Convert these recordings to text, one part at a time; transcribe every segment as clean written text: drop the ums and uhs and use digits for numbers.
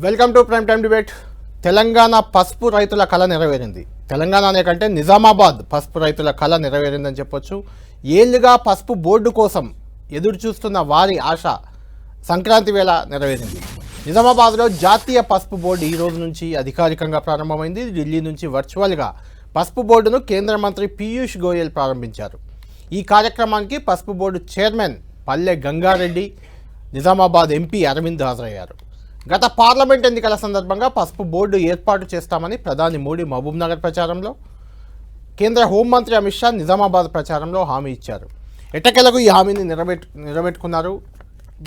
Welcome to prime time debate. Telangana పసుపు రైతుల కళ నెరవేరింది. తెలంగాణ కంటే నిజామాబాద్ పసుపు రైతుల కళ నెరవేరిందని చెప్పొచ్చు. ఏళ్లుగా పసుపు బోర్డు కోసం ఎదురు చూస్తున్న వారి ఆశ సంక్రాంతి వేళ నెరవేరింది. నిజామాబాద్లో జాతీయ పసుపు బోర్డు ఈ రోజు నుంచి అధికారికంగా ప్రారంభమైంది. ఢిల్లీ నుంచి వర్చువల్గా పసుపు బోర్డును కేంద్ర మంత్రి పీయూష్ గోయల్ ప్రారంభించారు. ఈ కార్యక్రమానికి పసుపు బోర్డు చైర్మన్ పల్లె గంగారెడ్డి, నిజామాబాద్ ఎంపీ అరవింద్ హాజరయ్యారు. గత పార్లమెంట్ ఎన్నికల సందర్భంగా పసుపు బోర్డు ఏర్పాటు చేస్తామని ప్రధాని మోడీ మహబూబ్ నగర్ ప్రచారంలో, కేంద్ర హోంమంత్రి అమిత్ షా నిజామాబాద్ ప్రచారంలో హామీ ఇచ్చారు. ఎట్టకేలకు ఈ హామీని నిలబెట్టుకున్నారు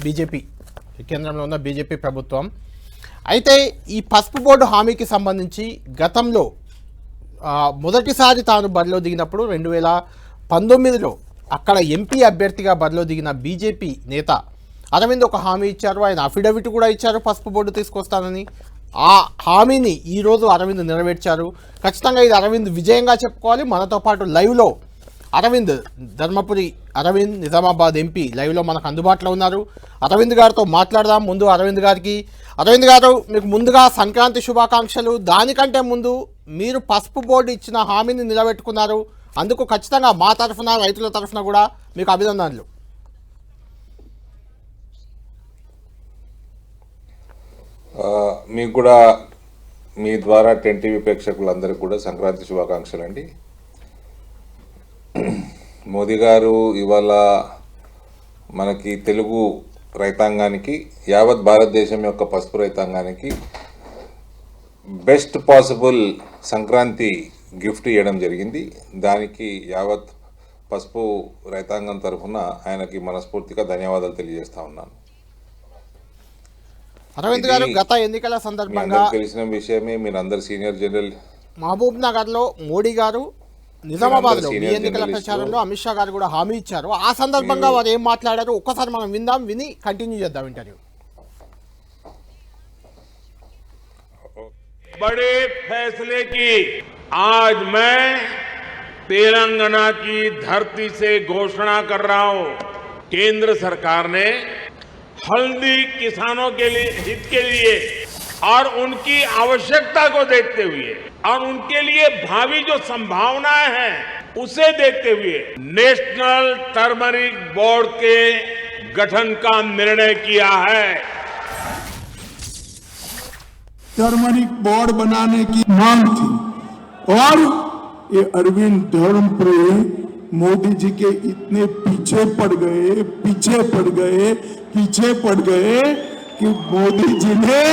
బీజేపీ, కేంద్రంలో ఉన్న బీజేపీ ప్రభుత్వం. అయితే ఈ పసుపు బోర్డు హామీకి సంబంధించి గతంలో మొదటిసారి తాను బరిలో దిగినప్పుడు 2019లో అక్కడ ఎంపీ అభ్యర్థిగా బరిలో దిగిన బీజేపీ నేత అరవింద్ ఒక హామీ ఇచ్చారు. ఆయన అఫిడవిట్ కూడా ఇచ్చారు పసుపు బోర్డు తీసుకొస్తానని. ఆ హామీని ఈరోజు అరవింద్ నెరవేర్చారు. ఖచ్చితంగా ఇది అరవింద్ విజయంగా చెప్పుకోవాలి. మనతో పాటు లైవ్లో అరవింద్, ధర్మపురి అరవింద్, నిజామాబాద్ ఎంపీ లైవ్లో మనకు అందుబాటులో ఉన్నారు. అరవింద్ గారితో మాట్లాడదాం. ముందు అరవింద్ గారు, మీకు ముందుగా సంక్రాంతి శుభాకాంక్షలు. దానికంటే ముందు మీరు పసుపు బోర్డు ఇచ్చిన హామీని నిలబెట్టుకున్నారు. అందుకు ఖచ్చితంగా మా తరఫున, రైతుల తరఫున కూడా మీకు అభినందనలు. మీకు కూడా మీ ద్వారా 10 టీవీ ప్రేక్షకులందరికీ కూడా సంక్రాంతి శుభాకాంక్షలు అండి. మోదీ గారు ఇవాళ మనకి తెలుగు రైతాంగానికి, యావత్ భారతదేశం యొక్క పసుపు రైతాంగానికి బెస్ట్ పాసిబుల్ సంక్రాంతి గిఫ్ట్ ఇవ్వడం జరిగింది. దానికి యావత్ పసుపు రైతాంగం తరఫున ఆయనకి మనస్ఫూర్తిగా ధన్యవాదాలు తెలియజేస్తా ఉన్నాను. అరవింద్ గారు, గత ఎన్నికల సందర్భంగా తెలిసిన విషయమే, మీరందరు సీనియర్ జనరల్, మహబూబ్ నగర్లో మోడీ గారు, నిజామాబాద్లో ఈ ఎన్నికల ప్రచారంలో అమిత్ షా గారు కూడా హామీ ఇచ్చారు. ఆ సందర్భంగా వారు ఏం మాట్లాడారు ఒక్కసారి మనం విందాం, విని కంటిన్యూ చేద్దాం ఇంటర్వ్యూ. बड़े फैसले की आज मैं तेलंगाना की धरती से घोषणा कर रहा हूं. केंद्र सरकार ने हल्दी किसानों के लिए, हित के लिए और उनकी आवश्यकता को देखते हुए और उनके लिए भावी जो संभावनाएं हैं उसे देखते हुए नेशनल टर्मरिक बोर्ड के गठन का निर्णय किया है. टर्मरिक बोर्ड बनाने की मांग थी और ये अरविंद धर्मपुरी मोदी जी के इतने पीछे पड़ गए कि मोदी जी ने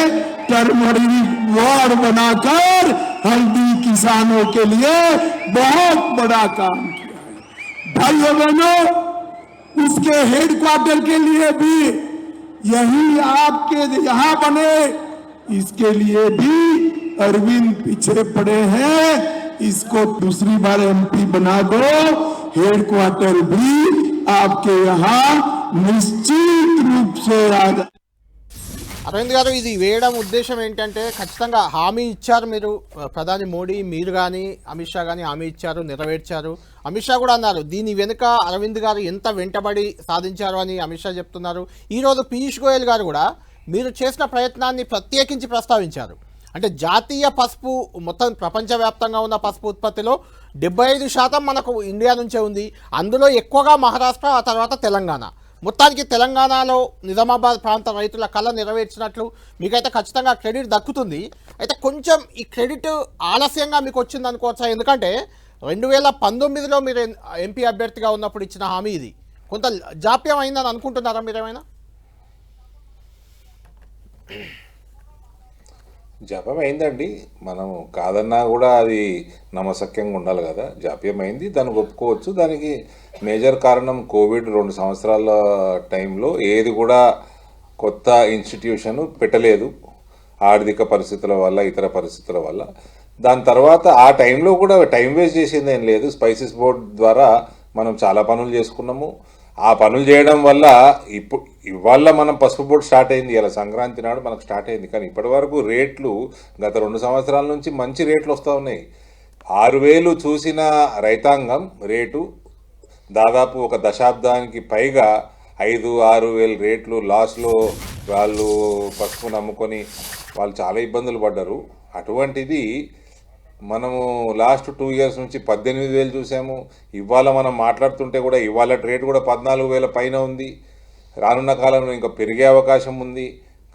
टर्मरिक बोर्ड बनाकर हल्दी किसानों के लिए बहुत बड़ा काम किया है. भाइयों बहनों, उसके हेडक्वार्टर के लिए भी यही आपके यहाँ बने, इसके लिए भी अरविंद पीछे पड़े हैं. इसको दूसरी बार एमपी बना दो, हेडक्वार्टर भी आपके यहाँ निश्चित रूप से आ जाए. అరవింద్ గారు, ఇది వేయడం ఉద్దేశం ఏంటంటే, ఖచ్చితంగా హామీ ఇచ్చారు మీరు, ప్రధాని మోడీ, మీరు కానీ అమిత్ షా కానీ హామీ ఇచ్చారు, నెరవేర్చారు. అమిత్ షా కూడా అన్నారు దీని వెనుక అరవింద్ గారు ఎంత వెంటబడి సాధించారు అని అమిత్ షా చెప్తున్నారు. ఈరోజు పీయూష్ గోయల్ గారు కూడా మీరు చేసిన ప్రయత్నాన్ని ప్రత్యేకించి ప్రస్తావించారు. అంటే జాతీయ పసుపు, మొత్తం ప్రపంచవ్యాప్తంగా ఉన్న పసుపు ఉత్పత్తిలో 75% మనకు ఇండియా నుంచే ఉంది. అందులో ఎక్కువగా మహారాష్ట్ర, ఆ తర్వాత తెలంగాణ. మొత్తానికి తెలంగాణలో నిజామాబాద్ ప్రాంత రైతుల కళ నెరవేర్చినట్లు మీకైతే ఖచ్చితంగా క్రెడిట్ దక్కుతుంది. అయితే కొంచెం ఈ క్రెడిట్ ఆలస్యంగా మీకు వచ్చింది అనుకోవచ్చా? ఎందుకంటే 2019లో మీరు ఎంపీ అభ్యర్థిగా ఉన్నప్పుడు ఇచ్చిన హామీ ఇది కొంత జాప్యం అయిందని అనుకుంటున్నారా మీరేమైనా? జాప్యం అయిందండి. మనం కాదన్నా కూడా అది నమ్మశక్యంగా ఉండాలి కదా. జాప్యం అయింది, దాన్ని ఒప్పుకోవచ్చు. దానికి మేజర్ కారణం కోవిడ్ 2 సంవత్సరాల టైంలో ఏది కూడా కొత్త ఇన్స్టిట్యూషన్ పెట్టలేదు, ఆర్థిక పరిస్థితుల వల్ల, ఇతర పరిస్థితుల వల్ల. దాని తర్వాత ఆ టైంలో కూడా టైం వేస్ట్ చేసింది ఏం లేదు. స్పైసెస్ బోర్డ్ ద్వారా మనం చాలా పనులు చేసుకున్నాము. ఆ పనులు చేయడం వల్ల ఇవాళ మనం పసుపు బోర్డు స్టార్ట్ అయింది, ఇలా సంక్రాంతి నాడు మనకు స్టార్ట్ అయింది. కానీ ఇప్పటి వరకు రేట్లు గత 2 సంవత్సరాల నుంచి మంచి రేట్లు వస్తూ ఉన్నాయి. 6,000 చూసిన రైతాంగం రేటు దాదాపు ఒక దశాబ్దానికి పైగా 5-6 వేలు రేట్లు లాస్లో వాళ్ళు పసుపును అమ్ముకొని వాళ్ళు చాలా ఇబ్బందులు పడ్డారు. అటువంటిది మనము లాస్ట్ 2 ఇయర్స్ నుంచి 18,000 చూసాము. ఇవాళ మనం మాట్లాడుతుంటే కూడా ఇవాళ రేటు కూడా 14,000 పైన ఉంది. రానున్న కాలంలో ఇంకా పెరిగే అవకాశం ఉంది.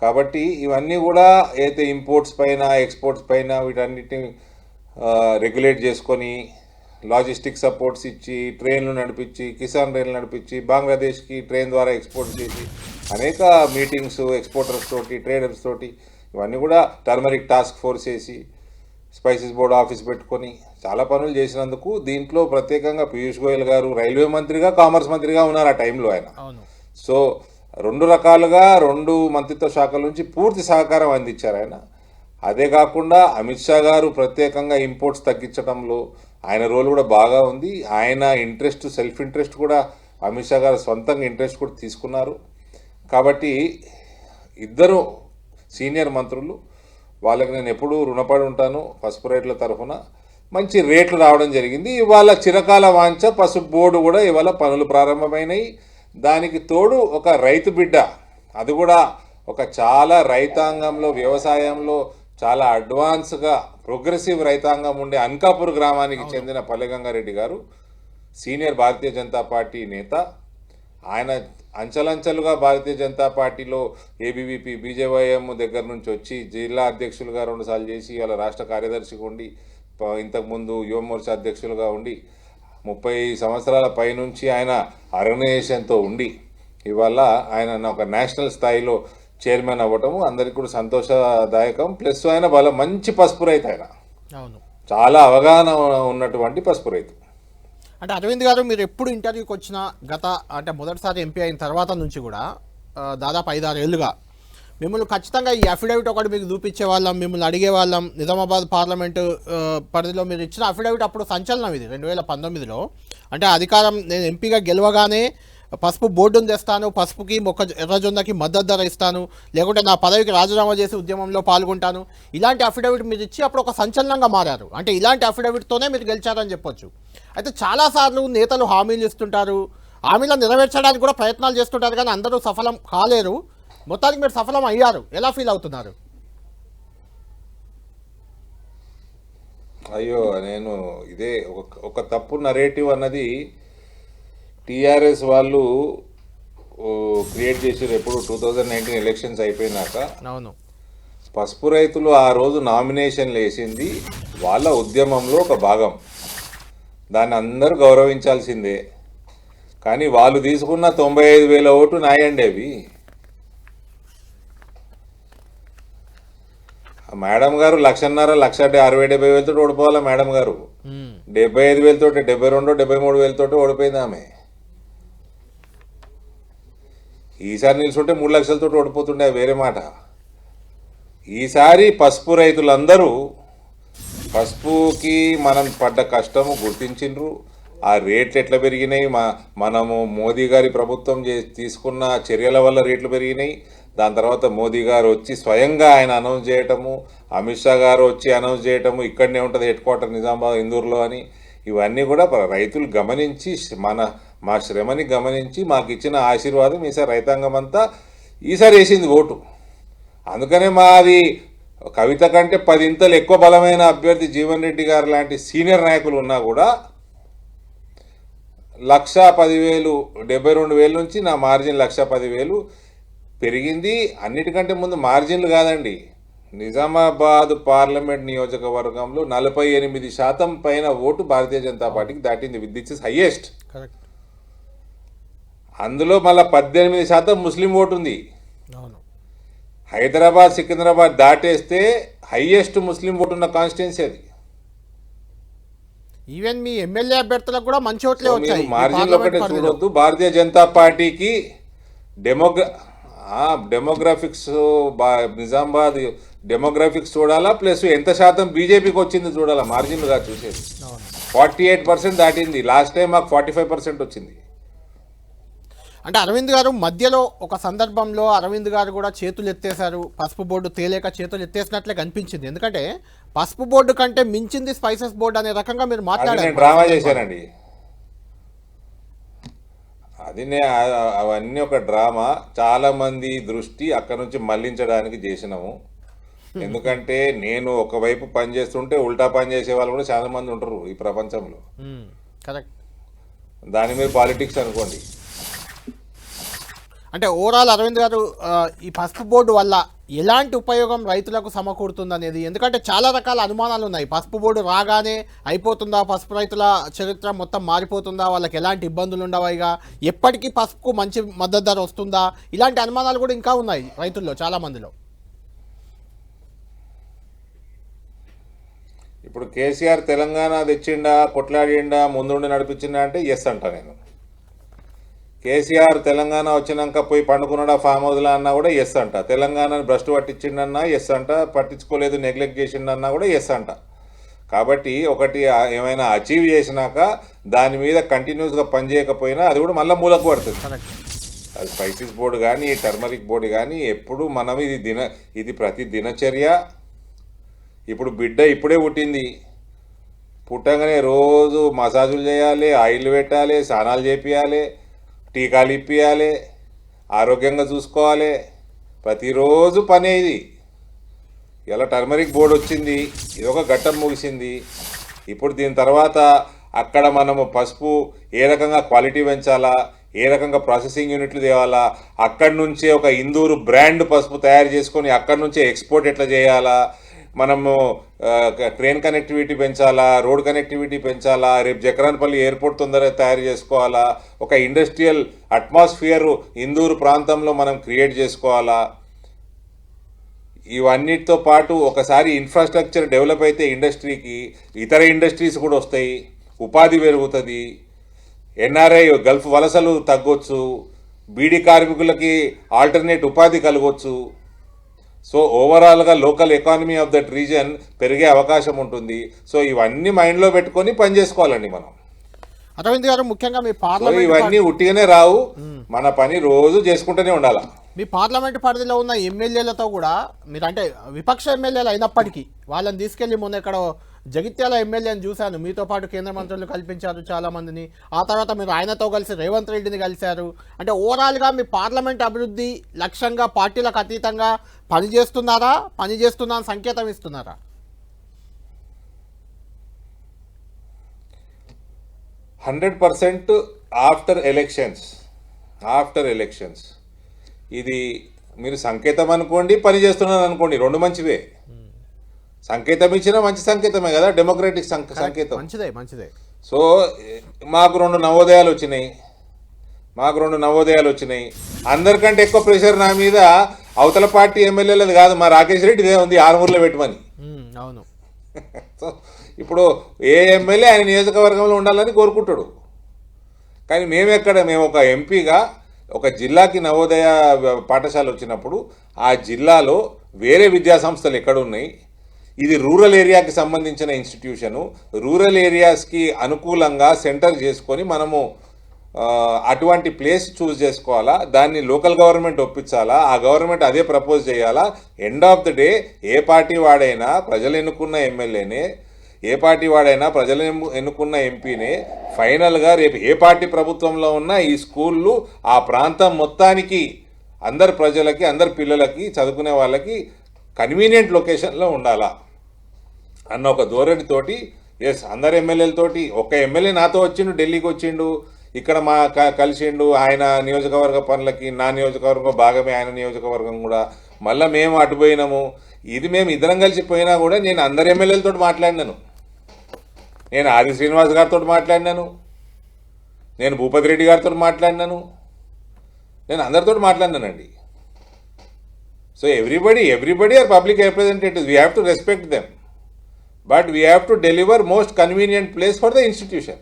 కాబట్టి ఇవన్నీ కూడా అయితే ఇంపోర్ట్స్ పైన ఎక్స్పోర్ట్స్ పైన వీటన్నిటిని రెగ్యులేట్ చేసుకొని లాజిస్టిక్ సపోర్ట్స్ ఇచ్చి ట్రైన్లు నడిపించి కిసాన్ రైలు నడిపించి బంగ్లాదేశ్కి ట్రైన్ ద్వారా ఎక్స్పోర్ట్ చేసి అనేక మీటింగ్స్ ఎక్స్పోర్టర్స్ తోటి ట్రేడర్స్ తోటి ఇవన్నీ కూడా టర్మరిక్ టాస్క్ ఫోర్స్ చేసి స్పైసెస్ బోర్డు ఆఫీస్ పెట్టుకొని చాలా పనులు చేసినందుకు దీంట్లో ప్రత్యేకంగా పీయూష్ గోయల్ గారు రైల్వే మంత్రిగా కామర్స్ మంత్రిగా ఉన్నారు ఆ టైంలో ఆయన. సో 2 రకాలుగా 2 మంత్రిత్వ శాఖల నుంచి పూర్తి సహకారం అందించారు ఆయన. అదే కాకుండా అమిత్ షా గారు ప్రత్యేకంగా ఇంపోర్ట్స్ తగ్గించడంలో ఆయన రోల్ కూడా బాగా ఉంది. ఆయన ఇంట్రెస్ట్ సెల్ఫ్ ఇంట్రెస్ట్ కూడా అమిత్ షా గారు సొంతంగా ఇంట్రెస్ట్ కూడా తీసుకున్నారు. కాబట్టి ఇద్దరు సీనియర్ మంత్రులు వాళ్ళకి నేను ఎప్పుడూ రుణపడి ఉంటాను. పసుపు రైతుల తరఫున మంచి రేట్లు రావడం జరిగింది. ఇవాళ చిరకాల వాంఛ పసుపు బోర్డు కూడా ఇవాళ పనులు ప్రారంభమైనాయి. దానికి తోడు ఒక రైతు బిడ్డ, అది కూడా ఒక చాలా రైతాంగంలో వ్యవసాయంలో చాలా అడ్వాన్స్గా ప్రోగ్రెసివ్ రైతాంగం ఉండే అన్కాపూర్ గ్రామానికి చెందిన పల్లెగంగారెడ్డి గారు సీనియర్ భారతీయ జనతా పార్టీ నేత. ఆయన అంచెలంచెలుగా భారతీయ జనతా పార్టీలో ఏబీవీపీ బీజేవైఎం దగ్గర నుంచి వచ్చి జిల్లా అధ్యక్షులుగా 2 సార్లు చేసి వాళ్ళ రాష్ట్ర కార్యదర్శిగా ఉండి ఇంతకుముందు యువ మోర్చా అధ్యక్షులుగా ఉండి 30 సంవత్సరాల పైనుంచి ఆయన ఆర్గనైజేషన్తో ఉండి ఇవాళ ఆయన ఒక నేషనల్ స్థాయిలో చైర్మన్ అవ్వటము అందరికీ కూడా సంతోషదాయకం. ప్లస్ ఆయన మంచి పసుపు రైతు, ఆయన చాలా అవగాహన ఉన్నటువంటి పసుపు రైతు. అంటే అరవింద్ గారు, మీరు ఎప్పుడు ఇంటర్వ్యూకి వచ్చినా అంటే మొదటిసారి ఎంపీ అయిన తర్వాత నుంచి కూడా దాదాపు 5-6 ఏళ్ళుగా మిమ్మల్ని ఖచ్చితంగా ఈ అఫిడవిట్ ఒకటి మీకు చూపించే వాళ్ళం, మిమ్మల్ని అడిగే వాళ్ళం. నిజామాబాద్ పార్లమెంటు పరిధిలో మీరు ఇచ్చిన అఫిడవిట్ అప్పుడు సంచలనం ఇది 2019లో. అంటే అధికారం నేను ఎంపీగా గెలవగానే పసుపు బోర్డును తెస్తాను, పసుపుకి ఎర్రజొన్నకి మద్దతు ధర ఇస్తాను, లేకుంటే నా పదవికి రాజీనామా చేసి ఉద్యమంలో పాల్గొంటాను, ఇలాంటి అఫిడవిట్ మీరు ఇచ్చి అప్పుడు ఒక సంచలనంగా మారారు. అంటే ఇలాంటి అఫిడవిట్తోనే మీరు గెలిచారని చెప్పొచ్చు. అయితే చాలాసార్లు నేతలు హామీలు ఇస్తుంటారు, హామీలను నెరవేర్చడానికి కూడా ప్రయత్నాలు చేస్తుంటారు, కానీ అందరూ సఫలం కాలేరు. మొత్తానికి మీరు సఫలం అయ్యారు, ఎలా ఫీల్ అవుతున్నారు? అయ్యో, నేను ఇదే ఒక తప్పు నరేటివ్ అన్నది టీఆర్ఎస్ వాళ్ళు క్రియేట్ చేసారు. ఎప్పుడు 2019 ఎలక్షన్స్ అయిపోయినాక అవును, పసుపు రైతులు ఆ రోజు నామినేషన్లు వేసింది వాళ్ళ ఉద్యమంలో ఒక భాగం, దాన్ని అందరూ గౌరవించాల్సిందే. కానీ వాళ్ళు తీసుకున్న 95,000 ఓటు నాయండి. అవి మేడం గారు 1,50,000 1,60,000 తోటి ఓడిపోవాలా మేడం గారు. 75,000 తోటి 72 73,000 తోటి ఓడిపోయింది ఆమె. ఈసారి నిల్చుంటే 3 లక్షలతో ఓడిపోతుండే, వేరే మాట. ఈసారి పసుపు రైతులందరూ పసుపుకి మనం పడ్డ కష్టము గుర్తించిండ్రు. ఆ రేట్లు ఎట్లా పెరిగినాయి, మనము మోదీ గారి ప్రభుత్వం తీసుకున్న చర్యల వల్ల రేట్లు పెరిగినాయి. దాని తర్వాత మోదీ గారు వచ్చి స్వయంగా ఆయన అనౌన్స్ చేయటము, అమిత్ షా గారు వచ్చి అనౌన్స్ చేయటము, ఇక్కడనే ఉంటుంది హెడ్ క్వార్టర్ నిజామాబాద్ ఇందూరులో అని, ఇవన్నీ కూడా రైతులు గమనించి మా శ్రమని గమనించి మాకు ఇచ్చిన ఆశీర్వాదం ఈసారి రైతాంగం అంతా ఈసారి వేసింది ఓటు. అందుకనే మాది కవిత కంటే 10 ఇంతలు ఎక్కువ బలమైన అభ్యర్థి జీవన్ రెడ్డి గారు లాంటి సీనియర్ నాయకులు ఉన్నా కూడా 1,10,000 72,000 నుంచి నా మార్జిన్ 1,10,000 పెరిగింది. అన్నిటికంటే ముందు మార్జిన్లు కాదండి, నిజామాబాద్ పార్లమెంట్ నియోజకవర్గంలో 48% పైన ఓటు భారతీయ జనతా పార్టీకి దాటింది. This is highest. అందులో మళ్ళీ 18% ముస్లిం ఓటు ఉంది. హైదరాబాద్ సికింద్రాబాద్ దాటేస్తే హైయెస్ట్ ముస్లిం ఓటు ఉన్న కాన్స్టిట్యున్సీ అది. ఈవెన్ మీ ఎమ్మెల్యే అభ్యర్థులకు కూడా మంచి ఓట్లే వచ్చాయి. మార్జిన్లు ఒకటే చూడొద్దు, భారతీయ జనతా పార్టీకి డెమోగ్రాఫిక్స్ నిజామాబాద్ డెమోగ్రాఫిక్స్ చూడాలా, ప్లస్ ఎంత శాతం బీజేపీకి వచ్చింది చూడాలా, మార్జిన్లుగా చూసేది. 48% దాటింది. లాస్ట్ టైం మాకు 45% వచ్చింది. అంటే అరవింద్ గారు మధ్యలో ఒక సందర్భంలో అరవింద్ గారు కూడా చేతులు ఎత్తేశారు, పసుపు బోర్డు తేలేక చేతులు ఎత్తేసినట్లే కనిపించింది. ఎందుకంటే పసుపు బోర్డు కంటే మించింది స్పైసెస్ బోర్డు అనే రకంగా మీరు మాట్లాడారు. డ్రామా చేశానండి, అది అవన్నీ ఒక డ్రామా, చాలామంది దృష్టి అక్కడ నుంచి మళ్లించడానికి చేసినాము. ఎందుకంటే నేను ఒకవైపు పని చేస్తుంటే ఉల్టా పని చేసే వాళ్ళు కూడా చాలా మంది ఉంటారు ఈ ప్రపంచంలో. కరెక్ట్. దాని మీద పాలిటిక్స్ అనుకోండి. అంటే ఓవరాల్ అరవింద్ గారు ఈ పసుపు బోర్డు వల్ల ఎలాంటి ఉపయోగం రైతులకు సమకూరుతుంది అనేది, ఎందుకంటే చాలా రకాల అనుమానాలు ఉన్నాయి. పసుపు బోర్డు రాగానే అయిపోతుందా, పసుపు రైతుల చరిత్ర మొత్తం మారిపోతుందా, వాళ్ళకి ఎలాంటి ఇబ్బందులు ఉండవైగా, ఎప్పటికీ పసుపుకు మంచి మద్దతు ధర వస్తుందా, ఇలాంటి అనుమానాలు కూడా ఇంకా ఉన్నాయి రైతుల్లో చాలా మందిలో. ఇప్పుడు కేసీఆర్ తెలంగాణ తెచ్చిండా, కొట్లాడిండా, ముందుండి నడిపించిండా అంటే ఎస్ అంట నేను. కేసీఆర్ తెలంగాణ వచ్చినాక పోయి పండుకున్నాడా ఫామ్ హౌస్లో అన్నా కూడా ఎస్ అంట. తెలంగాణను భ్రష్టు పట్టించిండన్నా ఎస్ అంట. పట్టించుకోలేదు, నెగ్లెక్ట్ చేసిండన్నా కూడా ఎస్ అంట. కాబట్టి ఒకటి ఏమైనా అచీవ్ చేసినాక దాని మీద కంటిన్యూస్గా పనిచేయకపోయినా అది కూడా మళ్ళీ మూలకు పడుతుంది. అది స్పైసెస్ బోర్డు కానీ టర్మరిక్ బోర్డు కానీ ఎప్పుడు మనం ఇది ప్రతి దినచర్య. ఇప్పుడు బిడ్డ ఇప్పుడే పుట్టింది, పుట్టంగానే రోజు మసాజులు చేయాలి, ఆయిల్ పెట్టాలి, స్నానాలు చేపియాలి, టీకాలు ఇప్పియాలి, ఆరోగ్యంగా చూసుకోవాలి, ప్రతిరోజు పని. ఇది ఇలా టర్మరిక్ బోర్డు వచ్చింది, ఇదొక ఘట్టం ముగిసింది. ఇప్పుడు దీని తర్వాత అక్కడ మనము పసుపు ఏ రకంగా క్వాలిటీ పెంచాలా, ఏ రకంగా ప్రాసెసింగ్ యూనిట్లు తేవాలా, అక్కడి నుంచే ఒక ఇందూరు బ్రాండ్ పసుపు తయారు చేసుకొని అక్కడి నుంచే ఎక్స్పోర్ట్ ఎట్లా చేయాలా, మనము ట్రైన్ కనెక్టివిటీ పెంచాలా, రోడ్ కనెక్టివిటీ పెంచాలా, రేపు జకరాన్పల్లి ఎయిర్పోర్ట్ తొందరగా తయారు చేసుకోవాలా, ఒక ఇండస్ట్రియల్ అట్మాస్ఫియర్ ఇందూరు ప్రాంతంలో మనం క్రియేట్ చేసుకోవాలా. ఇవన్నిటితో పాటు ఒకసారి ఇన్ఫ్రాస్ట్రక్చర్ డెవలప్ అయితే ఇండస్ట్రీకి ఇతర ఇండస్ట్రీస్ కూడా వస్తాయి, ఉపాధి పెరుగుతుంది, ఎన్ఆర్ఐ గల్ఫ్ వలసలు తగ్గొచ్చు, బీడీ కార్మికులకి ఆల్టర్నేట్ ఉపాధి కలగొచ్చు. సో ఓవరాల్గా local economy of that reason పెరిగే అవకాశం ఉంటుంది. సో ఇవన్నీ మైండ్లో పెట్టుకొని పని చేసుకోవాలండి మనం. అరవింద్ గారు, ముఖ్యంగా మీ పార్లమెంట్ ఇవన్నీ ఉట్టిగానే రావు, మన పని రోజు చేసుకుంటూనే ఉండాలి. మీ పార్లమెంట్ పరిధిలో ఉన్న ఎమ్మెల్యేలతో కూడా మీరు, అంటే విపక్ష ఎమ్మెల్యేలు అయినప్పటికీ వాళ్ళని తీసుకెళ్లి మొన్న ఇక్కడ జగిత్యాల ఎమ్మెల్యేని చూశాను, మీతో పాటు కేంద్ర మంత్రులు కల్పించారు చాలా మందిని. ఆ తర్వాత మీరు ఆయనతో కలిసి రేవంత్ రెడ్డిని కలిశారు. అంటే ఓవరాల్గా మీ పార్లమెంట్ అభివృద్ధి లక్ష్యంగా పార్టీలకు అతీతంగా పనిచేస్తున్నారా, పనిచేస్తున్నా సంకేతం ఇస్తున్నారా? 100% ఆఫ్టర్ ఎలక్షన్స్ ఇది మీరు సంకేతం అనుకోండి, పని చేస్తున్నాను అనుకోండి, రెండు మంచివే. సంకేతం ఇచ్చినా మంచి సంకేతమే కదా, డెమోక్రటిక్ సంకేతం. మంచిదే. సో మాకు రెండు నవోదయాలు వచ్చినాయి. అందరికంటే ఎక్కువ ప్రెషర్ నా మీద అవతల పార్టీ ఎమ్మెల్యేలది కాదు, మా రాకేష్ రెడ్డి ఇదే ఉంది, ఆరుమూరులో పెట్టమని. అవును. సో ఇప్పుడు ఏ ఎమ్మెల్యే ఆయన నియోజకవర్గంలో ఉండాలని కోరుకుంటాడు. కానీ మేము ఒక ఎంపీగా ఒక జిల్లాకి నవోదయ పాఠశాల వచ్చినప్పుడు ఆ జిల్లాలో వేరే విద్యా సంస్థలు ఎక్కడున్నాయి, ఇది రూరల్ ఏరియాకి సంబంధించిన ఇన్స్టిట్యూషను, రూరల్ ఏరియాస్కి అనుకూలంగా సెంటర్ చేసుకొని మనము అటువంటి ప్లేస్ చూస్ చేసుకోవాలా, దాన్ని లోకల్ గవర్నమెంట్ ఒప్పించాలా, ఆ గవర్నమెంట్ అదే ప్రపోజ్ చేయాలా. End of the day A party వాడైనా ప్రజలు ఎన్నుకున్న ఎమ్మెల్యేనే, ఏ పార్టీ వాడైనా ప్రజలు ఎన్నుకున్న ఎంపీనే ఫైనల్గా రేపు ఏ పార్టీ ప్రభుత్వంలో ఉన్నా ఈ స్కూళ్ళు ఆ ప్రాంతం మొత్తానికి అందరు ప్రజలకి, అందరు పిల్లలకి, చదువుకునే వాళ్ళకి కన్వీనియంట్ లొకేషన్లో ఉండాలా అన్న ఒక ధోరణితోటి అందరు ఎమ్మెల్యేలతోటి, ఒక ఎమ్మెల్యే నాతో వచ్చిండు, ఢిల్లీకి వచ్చిండు, ఇక్కడ మా కలిసిండు, ఆయన నియోజకవర్గ పనులకి, నా నియోజకవర్గం భాగమే ఆయన నియోజకవర్గం కూడా, మళ్ళీ మేము అటుపోయినాము. ఇది మేము ఇద్దరం కలిసి పోయినా కూడా నేను అందరు ఎమ్మెల్యేలతో మాట్లాడినాను, నేను ఆది శ్రీనివాస్ గారితో మాట్లాడినాను, నేను భూపతి రెడ్డి గారితో మాట్లాడినాను, నేను అందరితో మాట్లాడినానండి. So everybody are public representatives, we have to respect them, but we have to deliver most convenient place for the institution.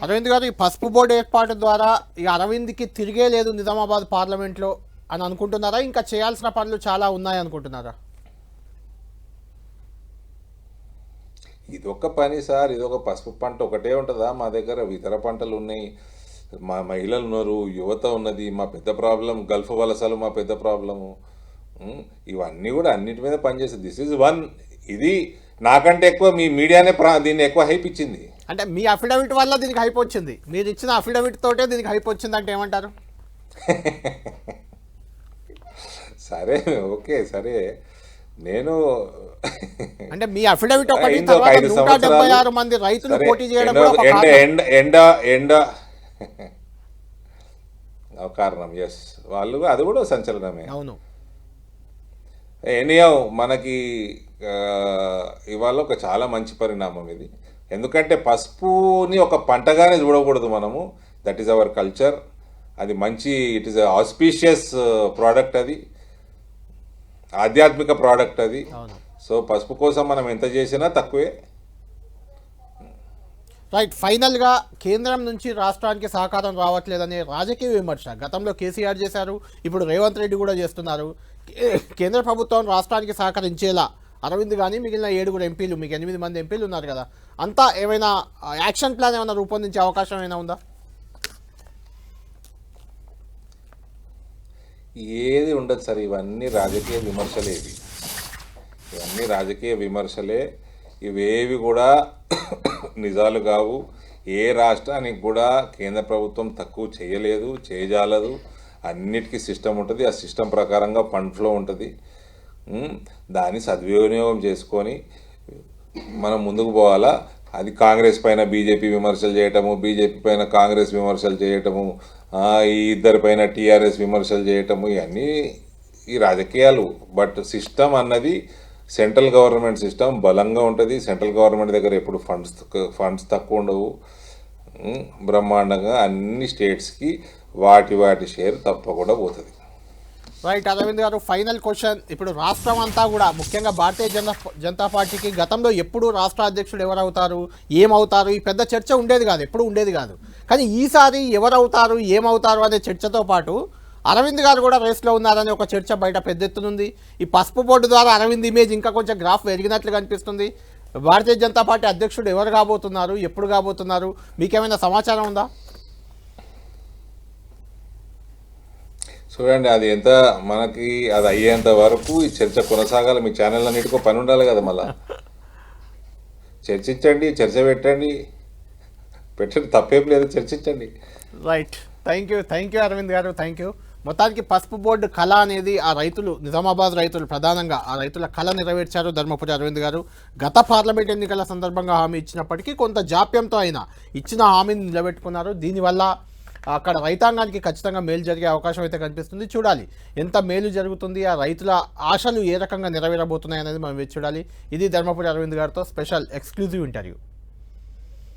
Arvind garu, ఈ పసుపు బోర్డు ఏర్పాటు ద్వారా ఈ అరవింద్కి తిరిగే లేదు నిజామాబాద్ పార్లమెంట్లో అని అనుకుంటున్నారా, ఇంకా చేయాల్సిన పనులు చాలా ఉన్నాయి అనుకుంటున్నారా? ఇదొక పని సార్, ఇదొక పసుపు పంట ఒకటే ఉంటుందా? మా దగ్గర ఇతర పంటలు ఉన్నాయి, మా మహిళలు ఉన్నారు, యువత ఉన్నది, మా పెద్ద ప్రాబ్లం గల్ఫ్ వలసలు మా పెద్ద ప్రాబ్లము. ఇవన్నీ కూడా అన్నిటి మీద పనిచేస్తుంది. This is one. ఇది నాకంటే ఎక్కువ మీ మీడియానే దీన్ని ఎక్కువ హైప్ ఇచ్చింది. అంటే మీ అఫిడవిట్ వల్ల దీనికి హైప్ వచ్చింది, మీరు ఇచ్చిన అఫిడవిట్ తోటే దీనికి హైప్ వచ్చింది అంటే ఏమంటారు? సరే ఓకే సరే, నేను అంటే మీ అఫిడవిట్ ఒకటి అయింది ఒక తర్వాత 5 176 మంది రైతులు సరే, పోటీ చేయడం ఎండ కూడా ఒక కారణం. ఎండ ఒక కారణం. ఎస్, వాళ్ళు అది కూడా సంచలనమే. అవును. ఎనీహౌ మనకి ఇవాళ ఒక చాలా మంచి పరిణామం ఇది. ఎందుకంటే పసుపుని ఒక పంటగానే చూడకూడదు మనము. That is our culture. అది మంచి, ఇట్ ఈస్ ఆస్పీషియస్ ప్రోడక్ట్, అది ఆధ్యాత్మిక ప్రోడక్ట్ అది. అవును. సో పసుపు కోసం మనం ఎంత చేసినా తక్కువే. రైట్. ఫైనల్గా కేంద్రం నుంచి రాష్ట్రానికి సహకారం రావట్లేదనే రాజకీయ విమర్శ గతంలో కేసీఆర్ చేశారు, ఇప్పుడు రేవంత్ రెడ్డి కూడా చేస్తున్నారు. కేంద్ర ప్రభుత్వం రాష్ట్రానికి సహకరించేలా అరవింద్ కానీ మిగిలిన 7 ఎంపీలు, మీకు 8 మంది ఎంపీలు ఉన్నారు కదా, అంతా ఏమైనా యాక్షన్ ప్లాన్ ఏమైనా రూపొందించే అవకాశం ఏమైనా ఉందా? ఏది ఉండదు సార్, ఇవన్నీ రాజకీయ విమర్శలే. ఇవన్నీ రాజకీయ విమర్శలే. ఇవేవి కూడా నిజాలు కావు. ఏ రాష్ట్రానికి కూడా కేంద్ర ప్రభుత్వం తక్కువ చేయలేదు, చేయజాలదు. అన్నిటికీ సిస్టమ్ ఉంటుంది. ఆ సిస్టమ్ ప్రకారంగా ఫండ్ ఫ్లో ఉంటుంది. దాన్ని సద్వినియోగం చేసుకొని మనం ముందుకు పోవాలా. అది కాంగ్రెస్ పైన బీజేపీ విమర్శలు చేయటము, బీజేపీ పైన కాంగ్రెస్ విమర్శలు చేయటము, ఈ ఇద్దరి పైన టీఆర్ఎస్ విమర్శలు చేయటము, ఇవన్నీ ఈ రాజకీయాలు. బట్ సిస్టమ్ అన్నది సెంట్రల్ గవర్నమెంట్ సిస్టమ్ బలంగా ఉంటుంది. సెంట్రల్ గవర్నమెంట్ దగ్గర ఎప్పుడు ఫండ్స్ తక్కువ ఉండవు. బ్రహ్మాండంగా అన్ని స్టేట్స్కి వాటి షేర్ తప్పకుండా పోతుంది. రైట్. అరవింద్ గారు, ఫైనల్ క్వశ్చన్. ఇప్పుడు రాష్ట్రం అంతా కూడా ముఖ్యంగా భారతీయ జనతా పార్టీకి గతంలో ఎప్పుడు రాష్ట్ర అధ్యక్షుడు ఎవరవుతారు, ఏమవుతారు, ఈ పెద్ద చర్చ ఉండేది కాదు, ఎప్పుడు ఉండేది కాదు. కానీ ఈసారి ఎవరవుతారు, ఏమవుతారు అనే చర్చతో పాటు అరవింద్ గారు కూడా రేస్లో ఉన్నారని ఒక చర్చ బయట పెద్ద ఎత్తునుంది. ఈ పసుపు బోర్డు ద్వారా అరవింద్ ఇమేజ్ ఇంకా కొంచెం గ్రాఫ్ పెరిగినట్లు కనిపిస్తుంది. భారతీయ జనతా పార్టీ అధ్యక్షుడు ఎవరు కాబోతున్నారు, ఎప్పుడు కాబోతున్నారు, మీకేమైనా సమాచారం ఉందా? చూడండి, అది ఎంత మనకి అది అయ్యేంత వరకు ఈ చర్చ కొనసాగాలి. మీ ఛానల్ అన్నిటికో పని ఉండాలి కదా. మళ్ళా చర్చించండి, చర్చ పెట్టండి, తప్పేం లేదు, చర్చించండి. రైట్. థ్యాంక్ యూ అరవింద్ గారు, థ్యాంక్ యూ. మొత్తానికి పసుపు బోర్డు కళ అనేది ఆ రైతులు, నిజామాబాద్ రైతులు ప్రధానంగా ఆ రైతుల కళ నెరవేర్చారు ధర్మపురి అరవింద్ గారు. గత పార్లమెంట్ ఎన్నికల సందర్భంగా హామీ ఇచ్చినప్పటికీ కొంత జాప్యంతో అయినా ఇచ్చిన హామీని నిలబెట్టుకున్నారు. దీనివల్ల అక్కడ రైతాంగానికి ఖచ్చితంగా మేలు జరిగే అవకాశం అయితే కనిపిస్తుంది. చూడాలి ఎంత మేలు జరుగుతుంది, ఆ రైతుల ఆశలు ఏ రకంగా నెరవేరబోతున్నాయి అనేది మనం వేచి చూడాలి. ఇది ధర్మపురి అరవింద్ గారితో స్పెషల్ ఎక్స్క్లూజివ్ ఇంటర్వ్యూ.